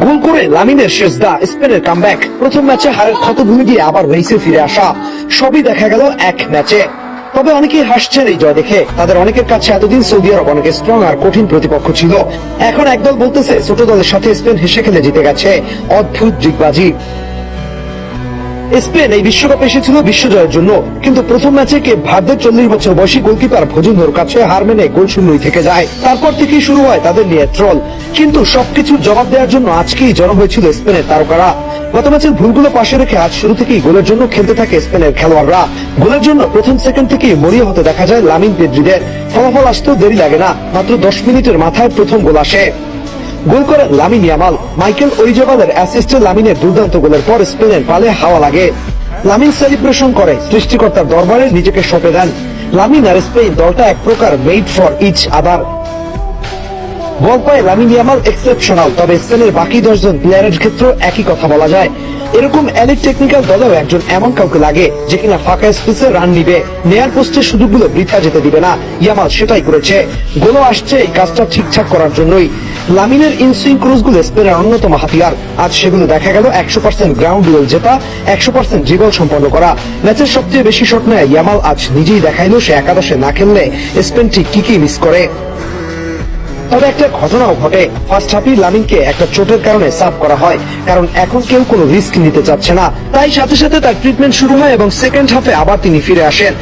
গোল করে লামিনের শেষদা, স্পেনের কামব্যাক, প্রথম ম্যাচে হারের ক্ষত ভুলে গিয়ে আবার রেসে ফিরে আসা, সবই দেখা গেল এক ম্যাচে। তবে অনেকেই হাসছেন এই জয় দেখে। তাদের অনেকের কাছে এতদিন সৌদি আরব অনেক স্ট্রং আর কঠিন প্রতিপক্ষ ছিল। এখন একদল বলতেছে ছোট দলের সাথে স্পেন হেসে খেলে জিতে গেছে। অদ্ভুত ডিগবাজি। স্পেন এই বিশ্বকাপ এসেছিল বিশ্বজয়ের জন্য, কিন্তু প্রথম ম্যাচে কে ভারতের 40 বছর বয়সী গোলকিপার ভজুনহোর কাছে হার মেনে গোল শূন্যই থেকে যায়। তারপর থেকেই শুরু হয় তাদের নিয়ে ট্রল। কিন্তু সবকিছুর জবাব দেওয়ার জন্য আজকেই জড়ো হয়েছিল স্পেনের তারকারা। গত ম্যাচের ভুলগুলো পাশে রেখে আজ শুরু থেকেই গোলের জন্য খেলতে থাকে স্পেনের খেলোয়াড়রা। গোলের জন্য প্রথম সেকেন্ড থেকেই মরিয়া হতে দেখা যায় লামিন পেদ্রিদের। ফলাফল আসতেও দেরি লাগে না, মাত্র 10 মিনিটের মাথায় প্রথম গোল আসে। গোল করেন লামিন ইয়ামাল। মাইকেল ওরিজাবালের অ্যাসিস্টে লামিনের দুর্দান্ত গোলের পর স্পেনের পালে হাওয়া লাগে। লামিন সেলিব্রেশন করে, সৃষ্টিকর্তার দরবারে নিজেকে সঁপে দেন। লামিন আর স্পেন দলটা এক প্রকার মেড ফর ইচ আদার। বল পায় লামিন ইয়ামাল এক্সেপশনাল, তবে স্পেনের বাকি 10 জন প্লেয়ারের ক্ষেত্রেও একই কথা বলা যায়। এরকম এলিট টেকনিক্যাল দলেও একজন এমন কাউকে লাগে যে কিনা ফাঁকা স্পেসে রান নিবে, নেয়ার পোস্টে সুযোগগুলো বৃথা যেতে দিবে না। ইয়ামাল সেটাই করেছে। গোলও আসছে এই কাজটা ঠিকঠাক করার জন্যই। লামিনের ইনসুইং ক্রুজগুলো স্পেনের অন্যতম হাতিয়ার। আজ সেগুলো দেখা গেল 100% গ্রাউন্ড ডুয়েল জেতা, 100% ড্রিবল সম্পন্ন করা। ম্যাচের সবচেয়ে বেশি শট নেয় ইয়ামাল আজ নিজেই দেখাইলো সে একাদশে না খেললে স্পেন ঠিক কি মিস করে। তবে একটা ঘটনাও ঘটে। ফার্স্ট হাফে লামিনকে একটা চোটের কারণে সাব করা হয়, কারণ এখন কেউ কোনো রিস্ক নিতে চাচ্ছে না। তাই সাথে সাথে তার ট্রিটমেন্ট শুরু হয় এবং সেকেন্ড হাফে আবার তিনি ফিরে আসেন।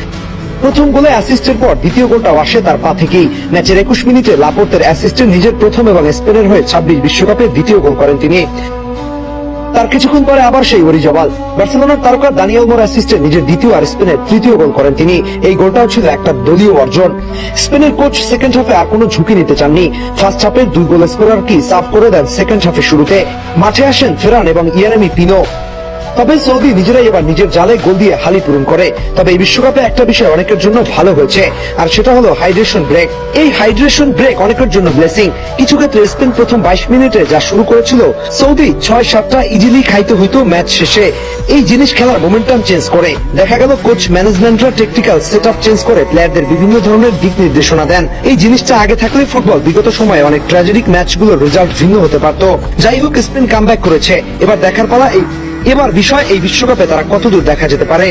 প্রথম গোলে অ্যাসিস্টের পর দ্বিতীয় গোলটাও আসে তার পা থেকেই। ম্যাচের 21 মিনিটে লাপোর্তের অ্যাসিস্টে নিজের প্রথম এবং স্পেনের হয়ে 26 বিশ্বকাপে দ্বিতীয় গোল করেন তিনি। তার কিছুক্ষণ পরে আবার সেই ওরিজাবাল। বার্সেলোনার তারকা দানিয়েল মোর অ্যাসিস্টে নিজের দ্বিতীয় আর স্পেনের তৃতীয় গোল করেন তিনি। এই গোলটাও ছিল একটা দলীয় অর্জন। স্পেনের কোচ সেকেন্ড হাফে আর কোনো ঝুঁকি নিতে চাননি। ফার্স্ট হাফে 2 গোল স্কোরার কি সাফ করে দেন সেকেন্ড হাফে শুরুতে। মাঠে আসেন ফেরান এবং ইয়ারেমি পিনো। তবে সৌদি নিজেরাই এবার নিজের জালে গোল দিয়ে হালি পূরণ করে। তবে এই বিশ্বকাপে একটা বিষয় অনেকের জন্য ভালো হয়েছে, আর সেটা হলো হাইড্রেশন ব্রেক। এই হাইড্রেশন ব্রেক অনেকের জন্য ব্লেসিং। কিছু ক্ষেত্রে স্পেন প্রথম 22 মিনিটে যা শুরু করেছিল, সৌদি 6-7টা ইজিলি খাইতে হইতো ম্যাচ শেষে। এই জিনিস খেলার মোমেন্টাম চেঞ্জ করে। দেখা গেল কোচ ম্যানেজমেন্টরা টেকনিক্যাল সেটআপ চেঞ্জ করে প্লেয়ারদের বিভিন্ন ধরনের দিক নির্দেশনা দেন। এই জিনিসটা আগে থাকলে ফুটবল বিগত সময়ে অনেক ট্র্যাজেডিক ম্যাচগুলোর রেজাল্ট ভিন্ন হতে পারত। যাই হোক, স্পেন কামব্যাক করেছে। এবার দেখার পালা এই বিশ্বকাপে তারা কতদূর দেখা যেতে পারে।